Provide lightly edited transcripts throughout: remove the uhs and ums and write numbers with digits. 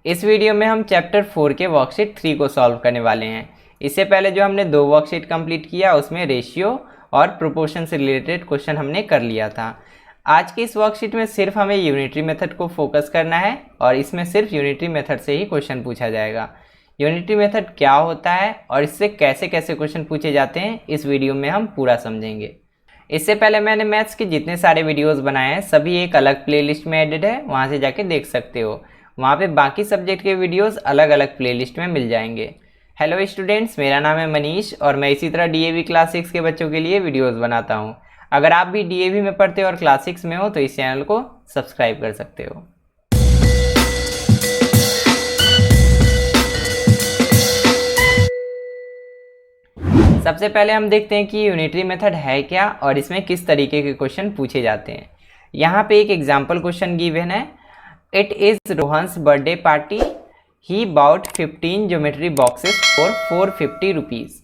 इस वीडियो में हम चैप्टर 4 के वर्कशीट 3 को सॉल्व करने वाले हैं। इससे पहले जो हमने 2 वर्कशीट कंप्लीट किया उसमें रेशियो और प्रोपोर्शन से रिलेटेड क्वेश्चन हमने कर लिया था। आज की इस वर्कशीट में सिर्फ हमें यूनिटरी मेथड को फोकस करना है और इसमें सिर्फ यूनिटरी मेथड से ही क्वेश्चन पूछा जाएगा। यूनिटरी मेथड क्या होता है और इससे कैसे कैसे क्वेश्चन पूछे जाते हैं इस वीडियो में हम पूरा समझेंगे। इससे पहले मैंने मैथ्स के जितने सारे वीडियोस बनाए हैं सभी एक अलग प्लेलिस्ट में एडेड है, वहाँ से जाके देख सकते हो। वहाँ पे बाकी सब्जेक्ट के वीडियोस अलग अलग प्लेलिस्ट में मिल जाएंगे। हेलो स्टूडेंट्स, मेरा नाम है मनीष और मैं इसी तरह डीएवी क्लास 6 के बच्चों के लिए वीडियोस बनाता हूँ। अगर आप भी डीएवी में पढ़ते हो और क्लास 6 में हो तो इस चैनल को सब्सक्राइब कर सकते हो। सबसे पहले हम देखते हैं कि यूनिटरी मेथड है क्या और इसमें किस तरीके के क्वेश्चन पूछे जाते हैं। यहाँ पे एक एग्जाम्पल क्वेश्चन गिवन है। It is Rohan's birthday party, he bought 15 geometry boxes for 450 rupees.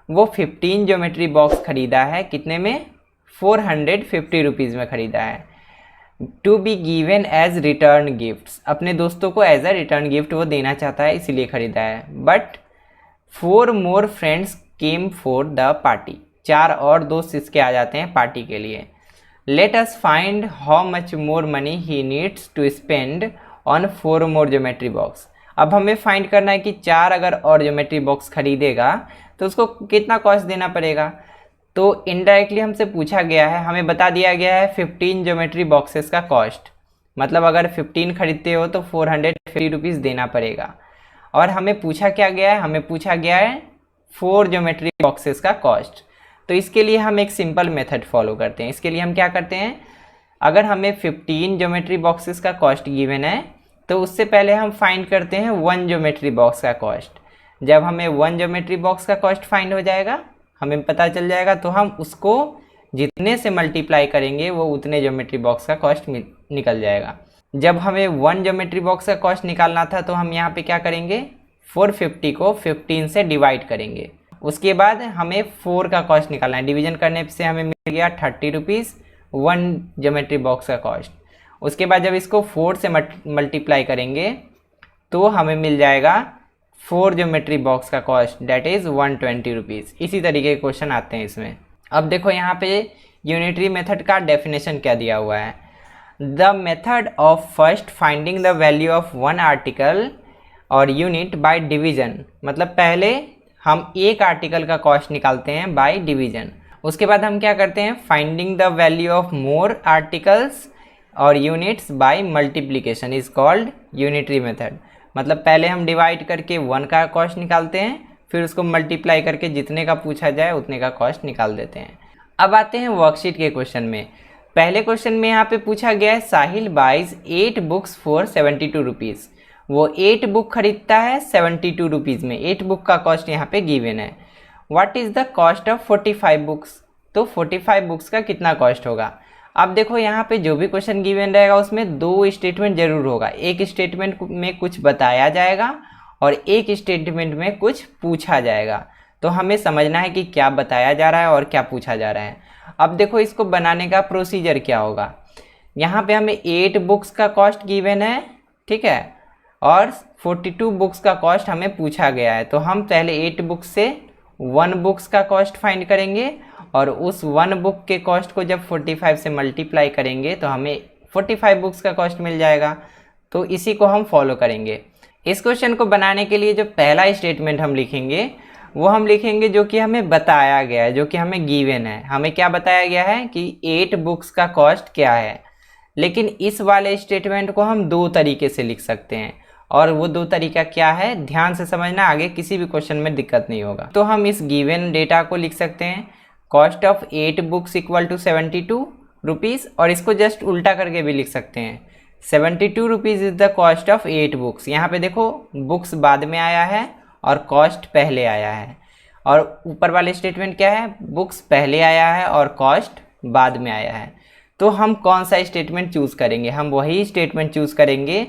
वो 15 ज्योमेट्री बॉक्स खरीदा है, कितने में? 450 रुपीज़ में खरीदा है। To be given as return gifts, अपने दोस्तों को एज अ रिटर्न गिफ्ट वो देना चाहता है इसलिए खरीदा है। But 4 more friends came for the party, 4 और दोस्त इसके आ जाते हैं पार्टी के लिए। Let us find how much more money he needs to spend on 4 more geometry box. अब हमें फाइंड करना है कि 4 अगर और ज्योमेट्री बॉक्स खरीदेगा तो उसको कितना कॉस्ट देना पड़ेगा। तो इनडायरेक्टली हमसे पूछा गया है, हमें बता दिया गया है 15 ज्योमेट्री बॉक्सेस का कॉस्ट, मतलब अगर 15 खरीदते हो तो 450 रुपीज़ देना पड़ेगा। और हमें पूछा क्या गया है? हमें पूछा गया है 4 ज्योमेट्री बॉक्सेस का कॉस्ट। तो इसके लिए हम एक सिंपल मेथड फॉलो करते हैं। इसके लिए हम क्या करते हैं, अगर हमें 15 ज्योमेट्री बॉक्सेस का कॉस्ट गिवन है तो उससे पहले हम फाइंड करते हैं 1 ज्योमेट्री बॉक्स का कॉस्ट। जब हमें 1 ज्योमेट्री बॉक्स का कॉस्ट फाइंड हो जाएगा, हमें पता चल जाएगा, तो हम उसको जितने से मल्टीप्लाई करेंगे वो उतने ज्योमेट्री बॉक्स का कॉस्ट निकल जाएगा। जब हमें 1 ज्योमेट्री बॉक्स का कॉस्ट निकालना था तो हम यहाँ पे क्या करेंगे, 450 को 15 से डिवाइड करेंगे। उसके बाद हमें 4 का कॉस्ट निकालना है। डिवीजन करने से हमें मिल गया 30 रुपीज़ 1 ज्योमेट्री बॉक्स का कॉस्ट। उसके बाद जब इसको 4 से मल्टीप्लाई करेंगे तो हमें मिल जाएगा 4 ज्योमेट्री बॉक्स का कॉस्ट, डेट इज़ 120 रुपीज़। इसी तरीके के क्वेश्चन आते हैं इसमें। अब देखो यहाँ पे यूनिटरी मेथड का डेफिनेशन क्या दिया हुआ है। The method of first finding the value of one article और यूनिट बाय डिवीजन, मतलब पहले हम एक आर्टिकल का कॉस्ट निकालते हैं बाय डिवीजन। उसके बाद हम क्या करते हैं, finding the value of more articles और units by multiplication is called unitary method. मतलब पहले हम डिवाइड करके 1 का कॉस्ट निकालते हैं, फिर उसको मल्टीप्लाई करके जितने का पूछा जाए उतने का कॉस्ट निकाल देते हैं। अब आते हैं वर्कशीट के क्वेश्चन में। पहले क्वेश्चन में यहाँ पे पूछा गया है साहिल बाइज 8 बुक्स फॉर 72 रुपीज़। वो 8 बुक खरीदता है 72 रुपीज़ में। 8 बुक का कॉस्ट यहाँ पे गिवन है। What is the cost of 45 books, तो 45 बुक्स का कितना कॉस्ट होगा। अब देखो यहाँ पे जो भी क्वेश्चन गिवन रहेगा उसमें 2 स्टेटमेंट जरूर होगा। एक स्टेटमेंट में कुछ बताया जाएगा और एक स्टेटमेंट में कुछ पूछा जाएगा। तो हमें समझना है कि क्या बताया जा रहा है और क्या पूछा जा रहा है। अब देखो इसको बनाने का प्रोसीजर क्या होगा। यहाँ पे हमें 8 बुक्स का कॉस्ट गिवन है, ठीक है, और 42 बुक्स का कॉस्ट हमें पूछा गया है। तो हम पहले 8 बुक्स से 1 बुक्स का कॉस्ट फाइंड करेंगे और उस 1 बुक के कॉस्ट को जब 45 से मल्टीप्लाई करेंगे तो हमें 45 बुक्स का कॉस्ट मिल जाएगा। तो इसी को हम फॉलो करेंगे। इस क्वेश्चन को बनाने के लिए जो पहला स्टेटमेंट हम लिखेंगे वो हम लिखेंगे जो कि हमें बताया गया है, जो कि हमें गिवन है। हमें क्या बताया गया है कि 8 बुक्स का कॉस्ट क्या है। लेकिन इस वाले स्टेटमेंट को हम 2 तरीके से लिख सकते हैं और वो 2 तरीका क्या है ध्यान से समझना, आगे किसी भी क्वेश्चन में दिक्कत नहीं होगा। तो हम इस गिवन डेटा को लिख सकते हैं cost of 8 books equal to 72 rupees, और इसको जस्ट उल्टा करके भी लिख सकते हैं 72 rupees is the cost of 8 books. यहाँ पे देखो बुक्स बाद में आया है और कॉस्ट पहले आया है, और ऊपर वाले स्टेटमेंट क्या है, बुक्स पहले आया है और कॉस्ट बाद में आया है। तो हम कौन सा स्टेटमेंट चूज़ करेंगे, हम वही स्टेटमेंट चूज़ करेंगे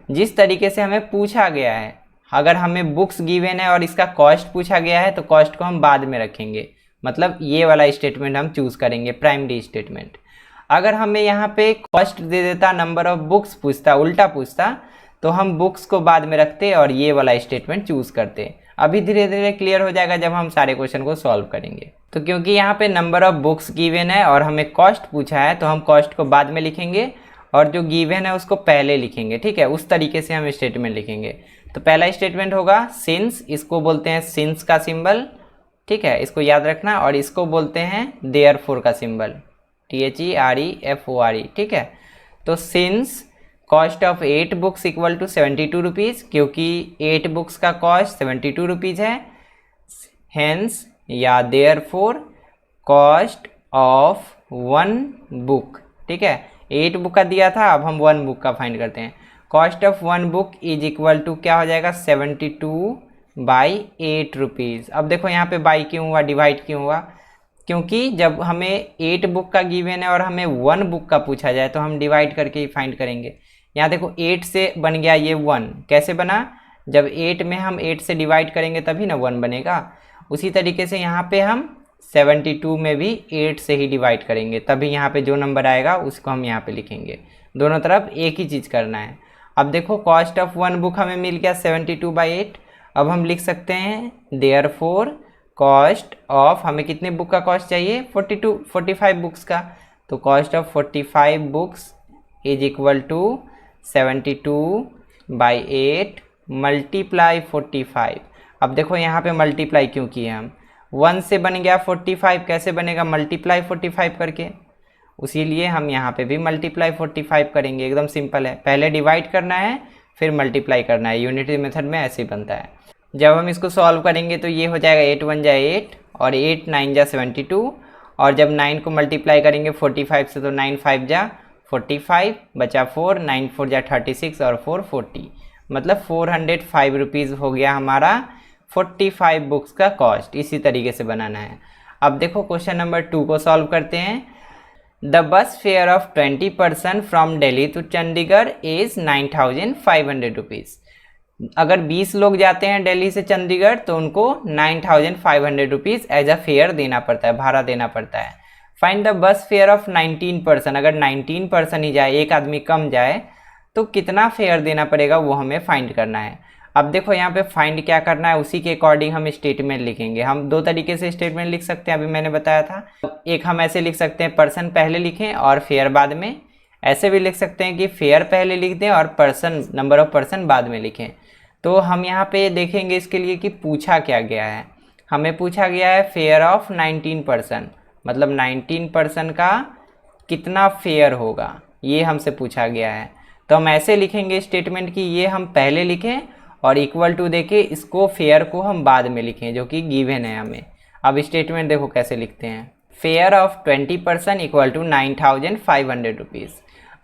जिस तरीके से हमें पूछा गया है। अगर हमें बुक्स गिवन है और इसका कॉस्ट पूछा गया है तो कॉस्ट को हम बाद में रखेंगे, मतलब ये वाला स्टेटमेंट हम चूज़ करेंगे, प्राइमरी स्टेटमेंट। अगर हमें यहाँ पे कॉस्ट दे देता, नंबर ऑफ बुक्स पूछता, उल्टा पूछता, तो हम बुक्स को बाद में रखते और ये वाला स्टेटमेंट चूज़ करते। अभी धीरे धीरे क्लियर हो जाएगा जब हम सारे क्वेश्चन को सॉल्व करेंगे। तो क्योंकि यहाँ पे नंबर ऑफ बुक्स गिवन है और हमें कॉस्ट पूछा है, तो हम कॉस्ट को बाद में लिखेंगे और जो गिवन है उसको पहले लिखेंगे। ठीक है, उस तरीके से हम स्टेटमेंट लिखेंगे। तो पहला स्टेटमेंट होगा सिंस, इसको बोलते हैं सिंस का सिंबल। ठीक है, इसको याद रखना। और इसको बोलते हैं देयरफॉर का सिंबल, THEREFORE। ठीक है, तो since cost of 8 books equal to 72 rupees, क्योंकि 8 बुक्स का कॉस्ट 72 रुपीज़ है। हेंस या देयरफॉर कॉस्ट ऑफ 1 बुक। ठीक है, 8 बुक का दिया था, अब हम 1 बुक का फाइंड करते हैं। Cost of 1 book is equal to क्या हो जाएगा 72/8 रुपीज़। अब देखो यहाँ पे बाई क्यों हुआ, डिवाइड क्यों हुआ, क्योंकि जब हमें 8 बुक का गिवन है और हमें 1 बुक का पूछा जाए तो हम डिवाइड करके ही फाइंड करेंगे। यहाँ देखो 8 से बन गया ये 1, कैसे बना, जब 8 में हम 8 से डिवाइड करेंगे तभी ना 1 बनेगा। उसी तरीके से यहाँ पे हम 72 में भी 8 से ही डिवाइड करेंगे, तभी यहाँ पे जो नंबर आएगा उसको हम यहाँ पे लिखेंगे। दोनों तरफ एक ही चीज़ करना है। अब देखो कॉस्ट ऑफ 1 बुक हमें मिल गया 72/8। अब हम लिख सकते हैं देयरफॉर कॉस्ट ऑफ, हमें कितने बुक का कॉस्ट चाहिए 45 बुक्स का, तो cost of 45 books is equal to 72/8 multiply 45। अब देखो यहाँ पे मल्टीप्लाई क्यों किए हम, 1 से बन गया 45, कैसे बनेगा मल्टीप्लाई 45 करके, उसीलिए हम यहाँ पे भी मल्टीप्लाई 45 करेंगे। एकदम सिंपल है, पहले डिवाइड करना है फिर मल्टीप्लाई करना है। यूनिटरी मेथड में ऐसे ही बनता है। जब हम इसको सॉल्व करेंगे तो ये हो जाएगा 8 1 जा 8 और 8 9 जा 72, और जब 9 को मल्टीप्लाई करेंगे 45 से तो 9 5 जा 45, बचा 4, 9 4 जा 36 और 4 40, मतलब 405 रुपीज़ हो गया हमारा 45 बुक्स का कॉस्ट। इसी तरीके से बनाना है। अब देखो क्वेश्चन नंबर 2 को सॉल्व करते हैं। The bus fare of 20 person from Delhi to Chandigarh is 9,500 rupees. अगर 20 लोग जाते हैं दिल्ली से चंडीगढ़ तो उनको 9,500 रुपीज़ एज अ फेयर देना पड़ता है, भाड़ा देना पड़ता है। Find the bus fare of 19 person, अगर 19 पर्सन ही जाए, एक आदमी कम जाए, तो कितना फेयर देना पड़ेगा वो हमें फाइंड करना है। अब देखो यहाँ पे फाइंड क्या करना है, उसी के अकॉर्डिंग हम स्टेटमेंट लिखेंगे। हम 2 तरीके से स्टेटमेंट लिख सकते हैं, अभी मैंने बताया था। एक हम ऐसे लिख सकते हैं पर्सन पहले लिखें और फेयर बाद में, ऐसे भी लिख सकते हैं कि फेयर पहले लिख दें और पर्सन, नंबर ऑफ पर्सन बाद में लिखें। तो हम यहाँ पे देखेंगे इसके लिए कि पूछा क्या गया है। हमें पूछा गया है फेयर ऑफ 19 पर्सन, मतलब 19 पर्सन का कितना फेयर होगा, ये हमसे पूछा गया है। तो हम ऐसे लिखेंगे स्टेटमेंट कि ये हम पहले लिखें और इक्वल टू देके इसको फेयर को हम बाद में लिखें, जो कि गिवन है हमें। अब स्टेटमेंट देखो कैसे लिखते हैं, fare of 20 person equal to 9,500 rupees.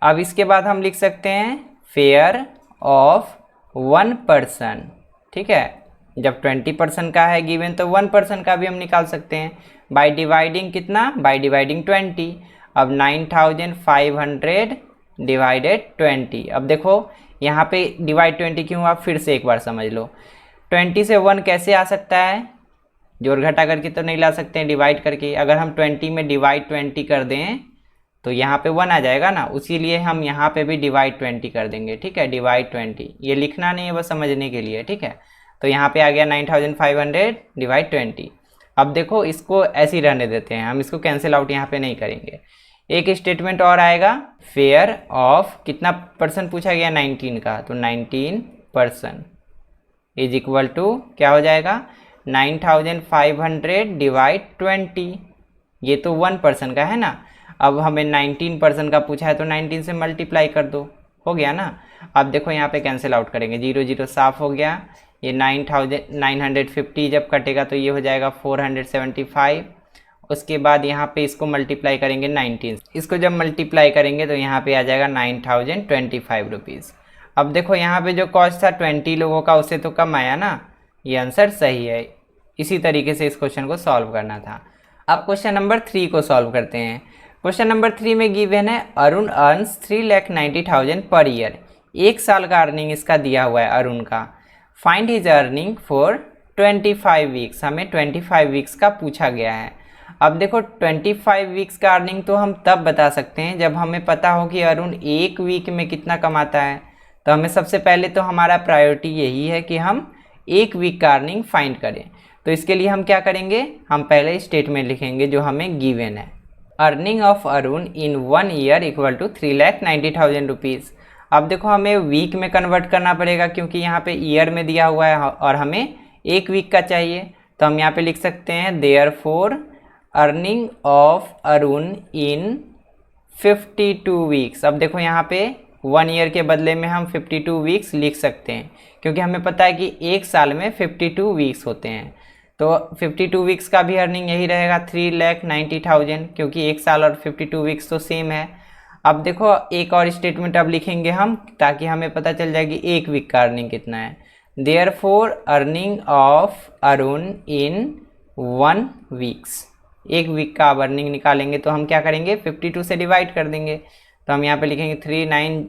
अब इसके बाद हम लिख सकते हैं फेयर ऑफ 1 पर्सन। ठीक है, जब 20 पर्सन का है गिवन तो 1 पर्सन का भी हम निकाल सकते हैं बाय डिवाइडिंग कितना, बाय डिवाइडिंग 20। अब 9,500 डिवाइडेड 20। अब देखो यहाँ पे डिवाइड 20 क्यों हुआ, फिर से एक बार समझ लो। 20 से 1 कैसे आ सकता है, जोड़ घटा करके तो नहीं ला सकते हैं, डिवाइड करके। अगर हम 20 में डिवाइड 20 कर दें तो यहाँ पे 1 आ जाएगा ना, उसीलिए हम यहाँ पे भी डिवाइड 20 कर देंगे। ठीक है, डिवाइड 20, ये लिखना नहीं है, बस समझने के लिए। ठीक है, तो यहाँ पे आ गया 9,500 डिवाइड 20। अब देखो इसको ऐसे ही रहने देते हैं, हम इसको कैंसिल आउट यहाँ पे नहीं करेंगे। एक स्टेटमेंट और आएगा, फेयर ऑफ कितना पर्सन पूछा गया 19 का, तो 19 पर्सन इज इक्वल टू क्या हो जाएगा 9,500 डिवाइड 20। ये तो 1 पर्सन का है ना, अब हमें 19 पर्सन का पूछा है तो 19 से मल्टीप्लाई कर दो, हो गया ना। अब देखो यहाँ पे कैंसिल आउट करेंगे, 0 0 साफ हो गया। ये 9,950 जब कटेगा तो ये हो जाएगा 475। उसके बाद यहाँ पे इसको मल्टीप्लाई करेंगे 19, इसको जब मल्टीप्लाई करेंगे तो यहाँ पे आ जाएगा 9,025 रुपीज़। अब देखो यहाँ पे जो कॉस्ट था 20 लोगों का, उससे तो कम आया ना, ये आंसर सही है। इसी तरीके से इस क्वेश्चन को सॉल्व करना था। अब क्वेश्चन नंबर 3 को सॉल्व करते हैं। क्वेश्चन नंबर 3 में गिवन है अरुण अर्न्स 3,90,000 पर ईयर। 1 साल का अर्निंग इसका दिया हुआ है अरुण का। Find his earning for 25 weeks, हमें 25 वीक्स का पूछा गया है। अब देखो 25 वीक्स का अर्निंग तो हम तब बता सकते हैं जब हमें पता हो कि अरुण 1 वीक में कितना कमाता है। तो हमें सबसे पहले तो हमारा प्रायोरिटी यही है कि हम एक वीक का अर्निंग फाइंड करें। तो इसके लिए हम क्या करेंगे, हम पहले स्टेटमेंट लिखेंगे जो हमें गिवन है। Earning of Arun in 1 year equal to 3,90,000 rupees. अब देखो हमें वीक में कन्वर्ट करना पड़ेगा क्योंकि यहाँ पे ईयर में दिया हुआ है और हमें एक वीक का चाहिए। तो हम यहाँ पे लिख सकते हैं therefore earning of Arun in 52 weeks. अब देखो यहाँ पे 1 ईयर के बदले में हम 52 वीक्स लिख सकते हैं क्योंकि हमें पता है कि एक साल में 52 वीक्स होते हैं। तो 52 वीक्स का भी अर्निंग यही रहेगा 3,90,000 क्योंकि एक साल और 52 वीक्स तो सेम है। अब देखो एक और स्टेटमेंट अब लिखेंगे हम ताकि हमें पता चल जाए कि एक वीक का अर्निंग कितना है। Therefore earning of Arun in 1 weeks. एक वीक का अब अर्निंग निकालेंगे तो हम क्या करेंगे, 52 से डिवाइड कर देंगे। तो हम यहाँ पे लिखेंगे 3 9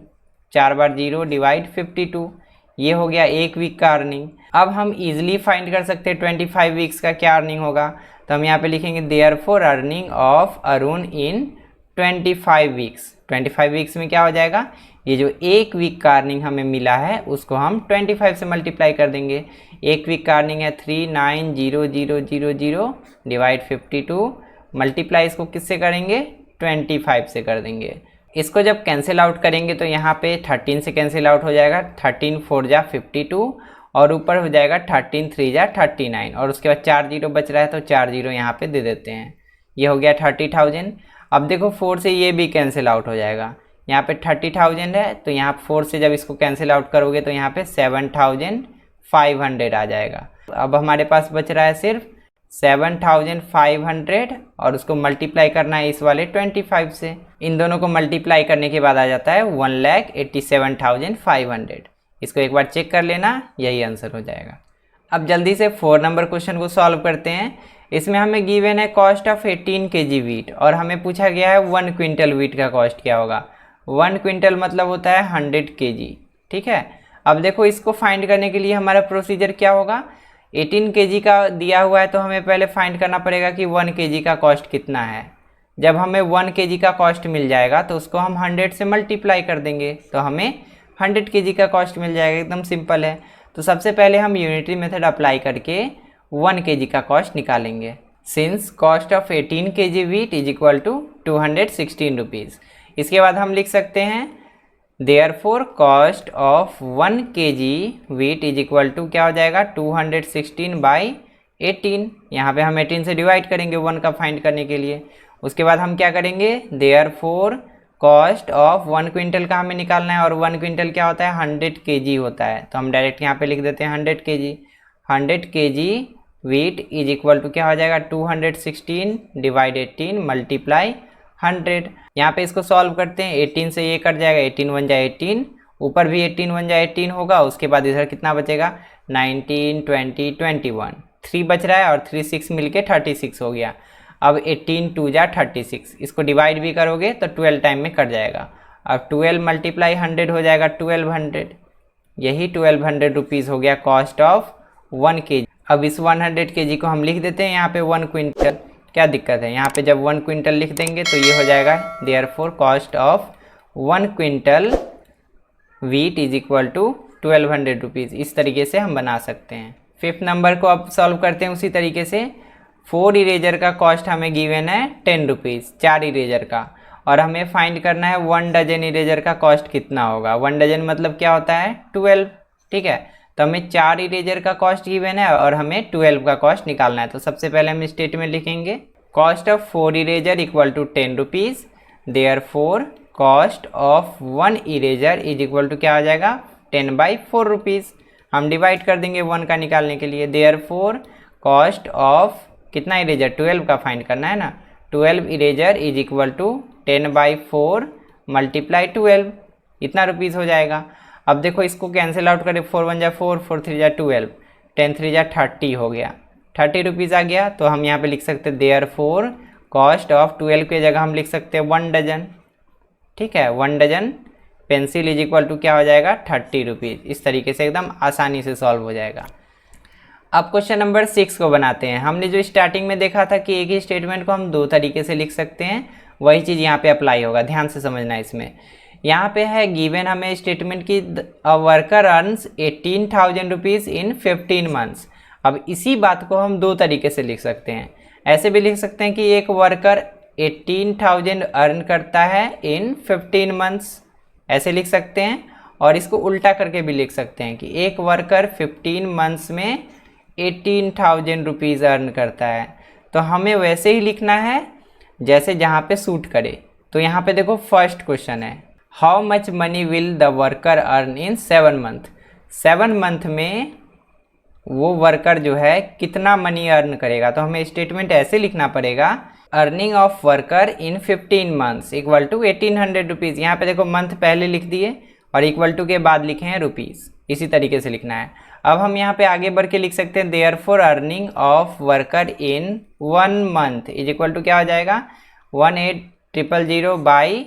4 बार 0 डिवाइड 52। ये हो गया एक वीक का अर्निंग। अब हम इजीली फाइंड कर सकते हैं 25 वीक्स का क्या अर्निंग होगा। तो हम यहाँ पे लिखेंगे therefore earning of Arun in 25 weeks. 25 weeks में क्या हो जाएगा, ये जो एक वीक का अर्निंग हमें मिला है उसको हम 25 से मल्टीप्लाई कर देंगे। एक वीक का अर्निंग है 3,90,000 डिवाइड 52, मल्टीप्लाई इसको किससे करेंगे, 25 से कर देंगे। इसको जब कैंसिल आउट करेंगे तो यहाँ पे 13 से कैंसिल आउट हो जाएगा, 13 4 जा 52 और ऊपर हो जाएगा 13 3 जा 39 और उसके बाद 4 जीरो बच रहा है तो 4 जीरो यहाँ पे दे देते हैं। ये हो गया 30,000। अब देखो 4 से ये भी कैंसिल आउट हो जाएगा, यहाँ पे 30,000 है तो यहाँ 4 से जब इसको कैंसिल आउट करोगे तो यहाँ पे 7,500 आ जाएगा। अब हमारे पास बच रहा है सिर्फ 7,500 और उसको मल्टीप्लाई करना है इस वाले 25 से। इन दोनों को मल्टीप्लाई करने के बाद आ जाता है 1,87,500। इसको एक बार चेक कर लेना, यही आंसर हो जाएगा। अब जल्दी से 4 नंबर क्वेश्चन को सॉल्व करते हैं। इसमें हमें गिवन है कॉस्ट ऑफ 18 kg वीट और हमें पूछा गया है 1 क्विंटल वीट का कॉस्ट क्या होगा। 1 क्विंटल मतलब होता है 100 kg, ठीक है। अब देखो इसको फाइंड करने के लिए हमारा प्रोसीजर क्या होगा, 18 kg का दिया हुआ है तो हमें पहले फाइंड करना पड़ेगा कि 1 kg का कॉस्ट कितना है। जब हमें 1 kg का कॉस्ट मिल जाएगा तो उसको हम 100 से मल्टीप्लाई कर देंगे तो हमें 100 kg का कॉस्ट मिल जाएगा। एकदम सिंपल है। तो सबसे पहले हम यूनिटरी मेथड अप्लाई करके 1 kg का कॉस्ट निकालेंगे। Since cost of 18 kg wheat is equal to 216 rupees. इसके बाद हम लिख सकते हैं therefore cost of 1 kg wheat is equal to क्या हो जाएगा, 216/18। यहाँ पे हम 18 से डिवाइड करेंगे 1 का फाइंड करने के लिए। उसके बाद हम क्या करेंगे, देयरफॉर कॉस्ट ऑफ 1 क्विंटल का हमें निकालना है और 1 क्विंटल क्या होता है, 100 kg होता है। तो हम डायरेक्ट यहाँ पे लिख देते हैं 100 kg। 100 kg wheat is equal to क्या हो जाएगा, 216 डिवाइड 18 मल्टीप्लाई 100। यहाँ पे इसको सॉल्व करते हैं, 18 से ये कट जाएगा, 18 1 जा 18, ऊपर भी 18 1 जा 18 होगा। उसके बाद इधर कितना बचेगा, 19 20 21, 3 बच रहा है और 3 6 मिलके 36 हो गया। अब 18 2 जा 36, इसको डिवाइड भी करोगे तो 12 टाइम में कट जाएगा। अब 12 मल्टीप्लाई 100 हो जाएगा 1200। यही 1200 रुपीज़ हो गया कॉस्ट ऑफ 1 kg। अब इस 100 kg को हम लिख देते हैं यहाँ पे 1 क्विंटल। क्या दिक्कत है, यहाँ पे जब 1 क्विंटल लिख देंगे तो ये हो जाएगा therefore cost of 1 quintal wheat is equal to 1200 rupees. इस तरीके से हम बना सकते हैं। 5th नंबर को अब सॉल्व करते हैं उसी तरीके से। 4 इरेजर का कॉस्ट हमें गिवन है 10 रुपीज़, 4 इरेजर का, और हमें फाइंड करना है 1 डजन इरेजर का कॉस्ट कितना होगा। 1 डजन मतलब क्या होता है, 12, ठीक है। तो हमें 4 इरेजर का कॉस्ट गिवन है और हमें 12 का कॉस्ट निकालना है। तो सबसे पहले हम स्टेटमेंट लिखेंगे cost of 4 eraser equal to 10 rupees. Therefore cost of 1 eraser is equal to क्या हो जाएगा, 10/4 रुपीज़। हम डिवाइड कर देंगे 1 का निकालने के लिए। देयरफॉर कॉस्ट ऑफ कितना इरेजर, 12 का फाइंड करना है ना, 12 eraser is equal to 10/4 multiply 12, इतना रुपीज़ हो जाएगा। अब देखो इसको कैंसिल आउट करें, 4 1 जा 4, 4 3 जा 12, 10 3 जा 30 हो गया, 30 रुपीज़ आ गया। तो हम यहाँ पे लिख सकते हैं देयरफॉर कॉस्ट ऑफ 12 की जगह हम लिख सकते हैं 1 डजन, ठीक है। 1 dozen pencil is equal to क्या हो जाएगा, 30 रुपीज़। इस तरीके से एकदम आसानी से सॉल्व हो जाएगा। अब क्वेश्चन नंबर 6 को बनाते हैं। हमने जो स्टार्टिंग में देखा था कि एक ही स्टेटमेंट को हम 2 तरीके से लिख सकते हैं, वही चीज़ यहाँ पे अप्लाई होगा। ध्यान से समझना इसमें। यहाँ पे है गिवन हमें स्टेटमेंट की a worker earns 18,000 rupees in 15 months. अब इसी बात को हम दो तरीके से लिख सकते हैं। ऐसे भी लिख सकते हैं कि एक वर्कर 18,000 अर्न करता है इन 15 मंथ्स, ऐसे लिख सकते हैं। और इसको उल्टा करके भी लिख सकते हैं कि एक वर्कर 15 मंथ्स में 18,000 रुपीज़ अर्न करता है। तो हमें वैसे ही लिखना है जैसे जहाँ पे सूट करे। तो यहाँ पे देखो फर्स्ट क्वेश्चन है, how much money will the worker earn in 7 month. 7 month में वो वर्कर जो है कितना मनी अर्न करेगा। तो हमें स्टेटमेंट ऐसे लिखना पड़ेगा, earning of worker in 15 months equal to 1800 rupees. यहाँ पे देखो मंथ पहले लिख दिए और इक्वल टू के बाद लिखे हैं रुपीज़, इसी तरीके से लिखना है। अब हम यहाँ पे आगे बढ़ के लिख सकते हैं, therefore earning of worker in 1 month is equal to क्या हो जाएगा, 18,000 बाई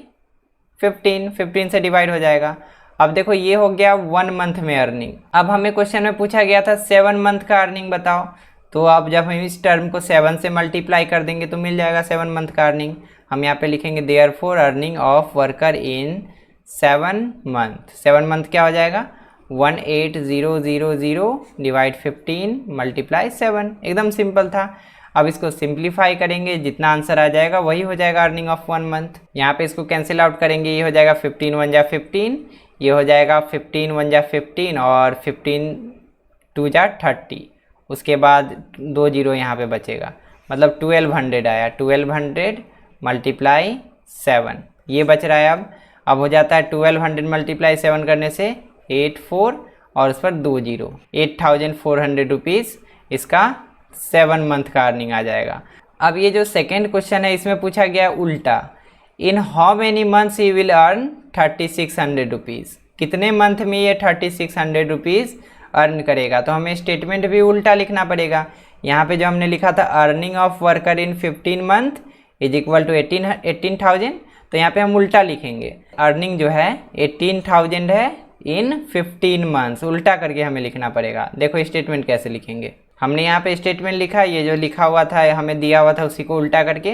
15 से डिवाइड हो जाएगा। अब देखो ये हो गया 1 मंथ में अर्निंग। अब हमें क्वेश्चन में पूछा गया था 7 मंथ का अर्निंग बताओ। तो अब जब हम इस टर्म को 7 से मल्टीप्लाई कर देंगे तो मिल जाएगा 7 मंथ का अर्निंग। हम यहाँ पे लिखेंगे therefore earning of worker in 7 month. 7 month क्या हो जाएगा, 18,000 डिवाइड 15 मल्टीप्लाई 7। एकदम सिंपल था। अब इसको सिंप्लीफाई करेंगे, जितना आंसर आ जाएगा वही हो जाएगा अर्निंग ऑफ 1 मंथ। यहाँ पे इसको कैंसिल आउट करेंगे, ये हो जाएगा 15 1 जा 15, ये हो जाएगा 15 1 जा 15 और 15 2 जा 30। उसके बाद 2 जीरो यहाँ पे बचेगा, मतलब 1200 आया। 1200 मल्टीप्लाई 7 ये बच रहा है। अब हो जाता है 1200 मल्टीप्लाई 7 करने से 84 और उस पर 2 जीरो, 8,400 रुपीज़ इसका 7 मंथ का अर्निंग आ जाएगा। अब ये जो सेकेंड क्वेश्चन है इसमें पूछा गया उल्टा, in how many months he will earn 3,600 rupees. कितने मंथ में ये 3,600 रुपीज़ अर्न करेगा। तो हमें स्टेटमेंट भी उल्टा लिखना पड़ेगा। यहाँ पे जो हमने लिखा था earning of worker in 15 month is equal to 18,000, तो यहाँ पे हम उल्टा लिखेंगे, अर्निंग जो है 18,000 है इन 15 मंथ्स, उल्टा करके हमें लिखना पड़ेगा। देखो स्टेटमेंट कैसे लिखेंगे, हमने यहाँ पे स्टेटमेंट लिखा, ये जो लिखा हुआ था हमें दिया हुआ था उसी को उल्टा करके,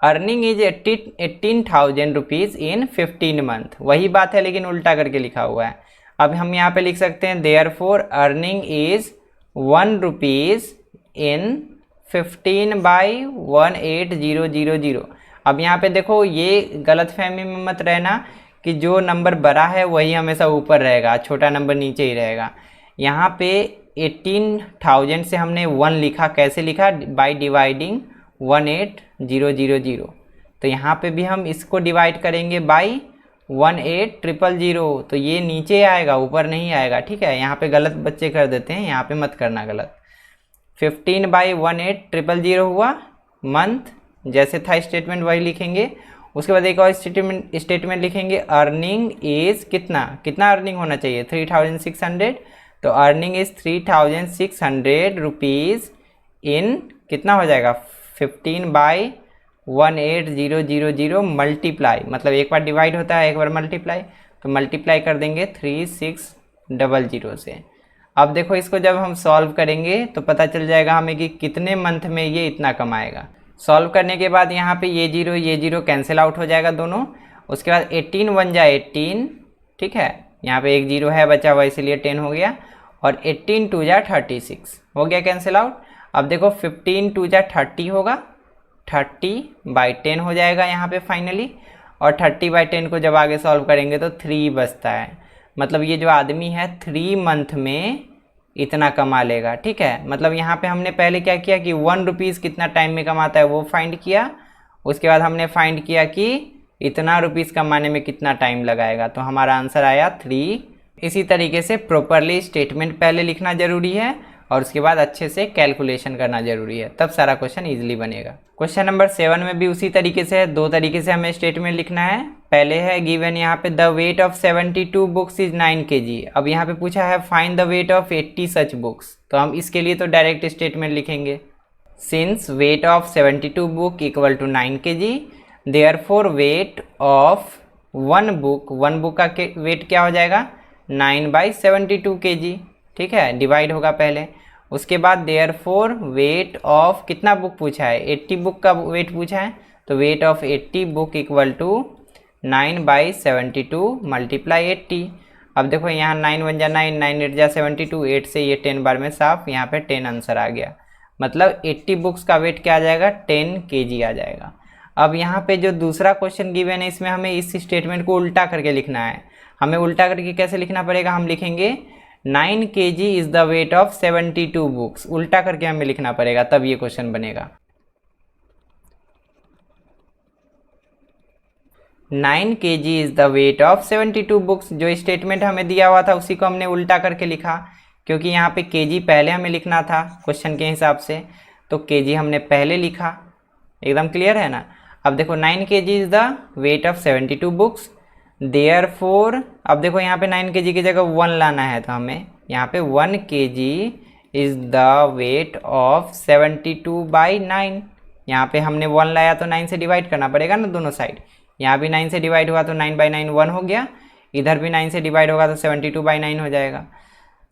earning is 18,000 rupees in 15 month, वही बात है लेकिन उल्टा करके लिखा हुआ है। अब हम यहाँ पे लिख सकते हैं therefore earning is 1 rupees in 15 by 18,000। अब यहाँ पे देखो ये गलतफहमी में मत रहना कि जो नंबर बड़ा है वही हमेशा ऊपर रहेगा, छोटा नंबर नीचे ही रहेगा। यहाँ पे 18,000 से हमने 1 लिखा, कैसे लिखा, बाय डिवाइडिंग 18,000। तो यहाँ पे भी हम इसको डिवाइड करेंगे बाई 18,000, तो ये नीचे आएगा ऊपर नहीं आएगा। ठीक है, यहाँ पे गलत बच्चे कर देते हैं, यहाँ पे मत करना गलत। 15 बाई 18,000 हुआ मंथ, जैसे था स्टेटमेंट वही लिखेंगे। उसके बाद एक और स्टेटमेंट लिखेंगे, अर्निंग इज कितना अर्निंग होना चाहिए, 3,600। तो अर्निंग इज 3,600 रुपीज़ इन कितना हो जाएगा, 15 बाई 18,000 मल्टीप्लाई, मतलब एक बार डिवाइड होता है एक बार मल्टीप्लाई, तो मल्टीप्लाई कर देंगे 3,600 से। अब देखो इसको जब हम सॉल्व करेंगे तो पता चल जाएगा हमें कि कितने मंथ में ये इतना कमाएगा। सॉल्व करने के बाद यहाँ पे ये जीरो कैंसिल आउट हो जाएगा दोनों। उसके बाद 18 1 जा 18, ठीक है, यहाँ पे एक जीरो है बचा हुआ इसलिए 10 हो गया, और 18 2 जा 36 हो गया कैंसिल आउट। अब देखो 15 2 जा 30 होगा, 30 बाई 10 हो जाएगा यहाँ पे फाइनली, और 30 बाई 10 को जब आगे सॉल्व करेंगे तो 3 बचता है। मतलब ये जो आदमी है 3 मंथ में इतना कमा लेगा। ठीक है, मतलब यहाँ पे हमने पहले क्या किया कि 1 रुपीज़ कितना टाइम में कमाता है वो फाइंड किया, उसके बाद हमने फाइंड किया कि इतना रुपीज़ कमाने में कितना टाइम लगाएगा, तो हमारा आंसर आया 3। इसी तरीके से प्रॉपरली स्टेटमेंट पहले लिखना ज़रूरी है और उसके बाद अच्छे से कैलकुलेशन करना जरूरी है, तब सारा क्वेश्चन ईजिली बनेगा। क्वेश्चन नंबर 7 में भी उसी तरीके से है, 2 तरीके से हमें स्टेटमेंट लिखना है। पहले है गिवन यहाँ पे the weight of 72 books is 9 kg। अब यहाँ पे पूछा है find the weight of 80 such books, तो हम इसके लिए तो डायरेक्ट स्टेटमेंट लिखेंगे, since weight of 72 book equal to 9 kg, therefore weight of 1 book का वेट क्या हो जाएगा 9/72 kg। ठीक है, डिवाइड होगा पहले, उसके बाद देयरफॉर वेट ऑफ कितना बुक पूछा है 80 बुक का वेट पूछा है, तो weight of 80 book equal to 9/72 multiply 80। अब देखो यहाँ 9 1 जा 9, 9 8 जा 72, 8 से ये 10 बार में साफ, यहाँ पे 10 आंसर आ गया। मतलब 80 बुक्स का वेट क्या आ जाएगा, 10 kg आ जाएगा। अब यहाँ पे जो दूसरा क्वेश्चन गिवन है इसमें हमें इस स्टेटमेंट को उल्टा करके लिखना है। हमें उल्टा करके कैसे लिखना पड़ेगा, हम लिखेंगे 9 kg is the weight of 72 books. उल्टा करके हमें लिखना पड़ेगा, तब ये क्वेश्चन बनेगा। 9 kg is the weight of 72 books. जो स्टेटमेंट हमें दिया हुआ था उसी को हमने उल्टा करके लिखा, क्योंकि यहाँ पे kg पहले हमें लिखना था क्वेश्चन के हिसाब से, तो kg हमने पहले लिखा। एकदम क्लियर है ना। अब देखो 9 kg is the weight of 72 books, therefore अब देखो यहाँ पे 9 kg की जगह 1 लाना है, तो हमें यहाँ पे 1 kg is the weight of 72/9। यहाँ पे हमने 1 लाया तो 9 से डिवाइड करना पड़ेगा ना दोनों साइड। यहाँ भी 9 से डिवाइड हुआ तो 9/9 1 हो गया, इधर भी 9 से डिवाइड होगा तो 72/9 हो जाएगा,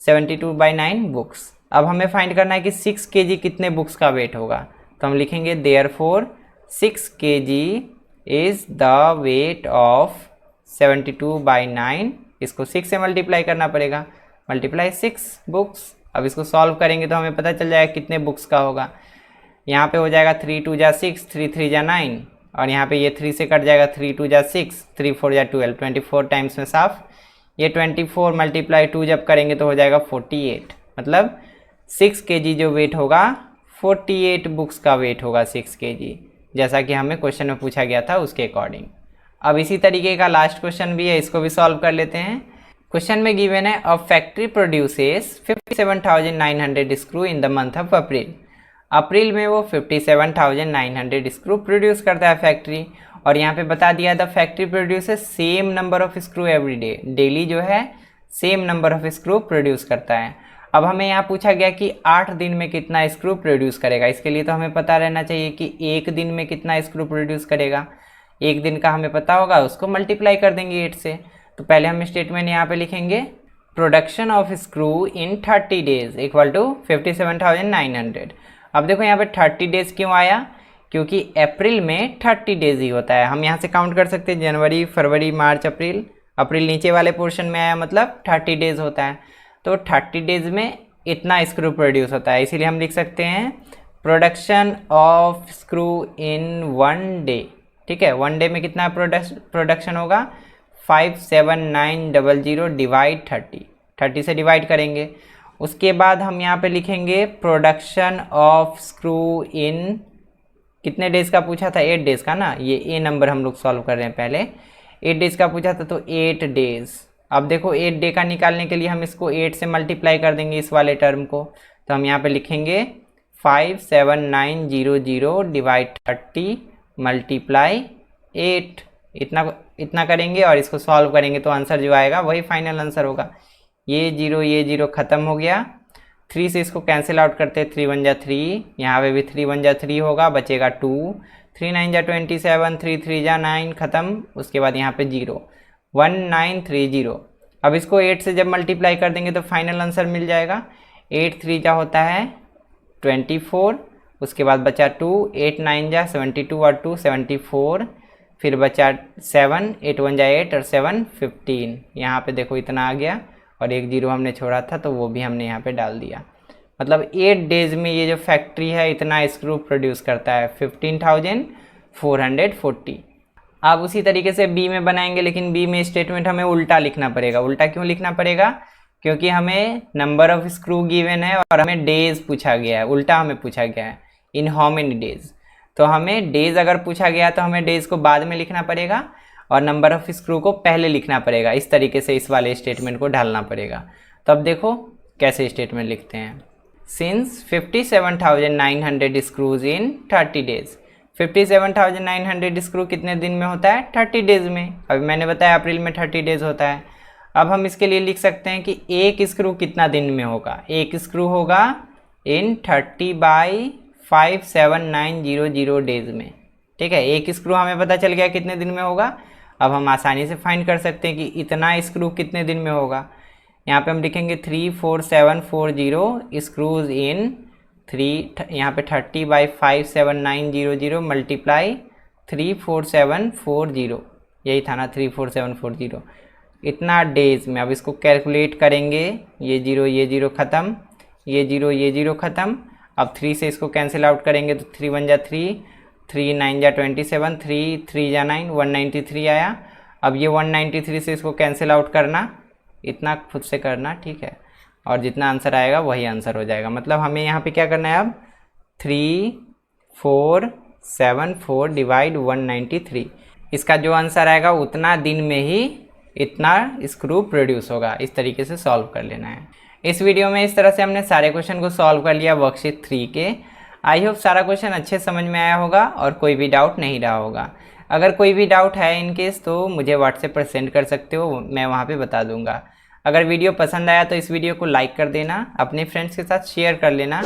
72/9 बुक्स। अब हमें फाइंड करना है कि 6 kg कितने बुक्स का वेट होगा, तो हम लिखेंगे therefore 6 kg is the weight of 72/9। इसको 6 से मल्टीप्लाई करना पड़ेगा, मल्टीप्लाई 6 बुक्स। अब इसको सॉल्व करेंगे तो हमें पता चल जाएगा कितने बुक्स का होगा। यहाँ पे हो जाएगा 3 2 जा 6, 3 3 जा 9, और यहाँ पे ये 3 से कट जाएगा, 3 2 जा 6, 3 4 जा 12, 24 टाइम्स में साफ। ये 24 मल्टीप्लाई 2 जब करेंगे तो हो जाएगा 48। मतलब 6 kg जो वेट होगा 48 बुक्स का वेट होगा 6 kg, जैसा कि हमें क्वेश्चन में पूछा गया था उसके अकॉर्डिंग। अब इसी तरीके का लास्ट क्वेश्चन भी है, इसको भी सॉल्व कर लेते हैं। क्वेश्चन में गिवन है a factory produces 57,900 screw in the month of April. अप्रैल में वो 57,900 स्क्रू प्रोड्यूस करता है फैक्ट्री, और यहाँ पे बता दिया the factory produces same number of screw every day. Daily जो है same number of screw produce करता है। अब हमें यहाँ पूछा गया कि 8 दिन में कितना स्क्रू प्रोड्यूस करेगा। इसके लिए तो हमें पता रहना चाहिए कि एक दिन में कितना स्क्रू प्रोड्यूस करेगा। एक दिन का हमें पता होगा, उसको मल्टीप्लाई कर देंगे 8 से। तो पहले हम स्टेटमेंट यहाँ पे लिखेंगे production of screw in 30 days equal to 57,900। अब देखो यहाँ पे 30 डेज क्यों आया, क्योंकि अप्रैल में 30 डेज ही होता है। हम यहाँ से काउंट कर सकते हैं जनवरी फरवरी मार्च अप्रैल। अप्रैल नीचे वाले पोर्शन में आया, मतलब 30 डेज होता है। तो 30 डेज में इतना स्क्रू प्रोड्यूस होता है, इसीलिए हम लिख सकते हैं production of screw in 1 day. ठीक है, 1 डे में कितना प्रोडक्शन होगा 57900 डिवाइड 30 से डिवाइड करेंगे। उसके बाद हम यहाँ पे लिखेंगे प्रोडक्शन ऑफ स्क्रू इन कितने डेज का पूछा था, 8 डेज का ना। ये ए नंबर हम लोग सॉल्व कर रहे हैं, पहले 8 डेज का पूछा था तो 8 डेज। अब देखो 8 डे का निकालने के लिए हम इसको 8 से मल्टीप्लाई कर देंगे इस वाले टर्म को। तो हम यहाँ पे लिखेंगे 57900 डिवाइड 30 मल्टीप्लाई 8। इतना करेंगे और इसको सॉल्व करेंगे तो आंसर जो आएगा वही फाइनल आंसर होगा। ये जीरो ख़त्म हो गया। 3 से इसको कैंसिल आउट करते, 3 1 जा 3, यहाँ पे भी 3 1 जा 3 होगा, बचेगा 2, 3 9 जा 27, 3 3 जा 9 ख़त्म। उसके बाद यहाँ पे 0 1930। अब इसको 8 से जब मल्टीप्लाई कर देंगे तो फाइनल आंसर मिल जाएगा। 8 3 जा होता है 24, उसके बाद बचा 2, 8 9 जा 72 और 2 74, फिर बचा 7, 8 1 जा 8 और 7 15। यहाँ पे देखो इतना आ गया, और एक 0 हमने छोड़ा था तो वो भी हमने यहाँ पे डाल दिया। मतलब 8 डेज में ये जो फैक्ट्री है इतना स्क्रू प्रोड्यूस करता है 15,440। अब उसी तरीके से बी में बनाएंगे, लेकिन बी में स्टेटमेंट हमें उल्टा लिखना पड़ेगा। उल्टा क्यों लिखना पड़ेगा, क्योंकि हमें नंबर ऑफ स्क्रू गिवन है और हमें डेज पूछा गया है। उल्टा हमें पूछा गया है इन हाउ मेनी डेज। तो हमें डेज अगर पूछा गया तो हमें डेज को बाद में लिखना पड़ेगा और नंबर ऑफ स्क्रू को पहले लिखना पड़ेगा। इस तरीके से इस वाले स्टेटमेंट को ढालना पड़ेगा। तो अब देखो कैसे स्टेटमेंट लिखते हैं। सिंस 57,900 स्क्रूज इन 30 डेज। 57,900 स्क्रू कितने दिन में होता है, 30 डेज में। अभी मैंने बताया अप्रैल में 30 डेज होता है। अब हम इसके लिए लिख सकते हैं कि एक स्क्रू कितना दिन में होगा। एक स्क्रू होगा इन 30/57900 डेज में। ठीक है, एक स्क्रू हमें पता चल गया कितने दिन में होगा। अब हम आसानी से फाइंड कर सकते हैं कि इतना स्क्रू कितने दिन में होगा। यहाँ पे हम लिखेंगे 34740 स्क्रूज इन 3, यहाँ पे 30/57900 मल्टीप्लाई 34740। यही था ना 34740। इतना डेज में अब इसको कैलकुलेट करेंगे, ये जीरो ख़त्म, ये जीरो ख़त्म। अब 3 से इसको कैंसिल आउट करेंगे तो 3 1 जा 3, 3 9 जा 27, 3 3 जा 9, 193 आया। अब ये 193 से इसको कैंसिल आउट करना, इतना खुद से करना, ठीक है, और जितना आंसर आएगा वही आंसर हो जाएगा। मतलब हमें यहाँ पे क्या करना है अब 3474 डिवाइड 193, इसका जो आंसर आएगा उतना दिन में ही इतना स्क्रू प्रोड्यूस होगा। इस तरीके से सॉल्व कर लेना है। इस वीडियो में इस तरह से हमने सारे क्वेश्चन को सॉल्व कर लिया वर्कशीट 3 के। आई होप सारा क्वेश्चन अच्छे समझ में आया होगा और कोई भी डाउट नहीं रहा होगा। अगर कोई भी डाउट है इन केस तो मुझे व्हाट्सएप पर सेंड कर सकते हो, मैं वहाँ पे बता दूंगा। अगर वीडियो पसंद आया तो इस वीडियो को लाइक कर देना, अपने फ्रेंड्स के साथ शेयर कर लेना,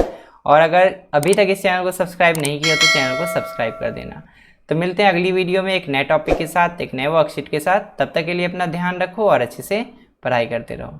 और अगर अभी तक इस चैनल को सब्सक्राइब नहीं किया तो चैनल को सब्सक्राइब कर देना। तो मिलते हैं अगली वीडियो में एक नए टॉपिक के साथ, एक नए वर्कशीट के साथ। तब तक के लिए अपना ध्यान रखो और अच्छे से पढ़ाई करते रहो।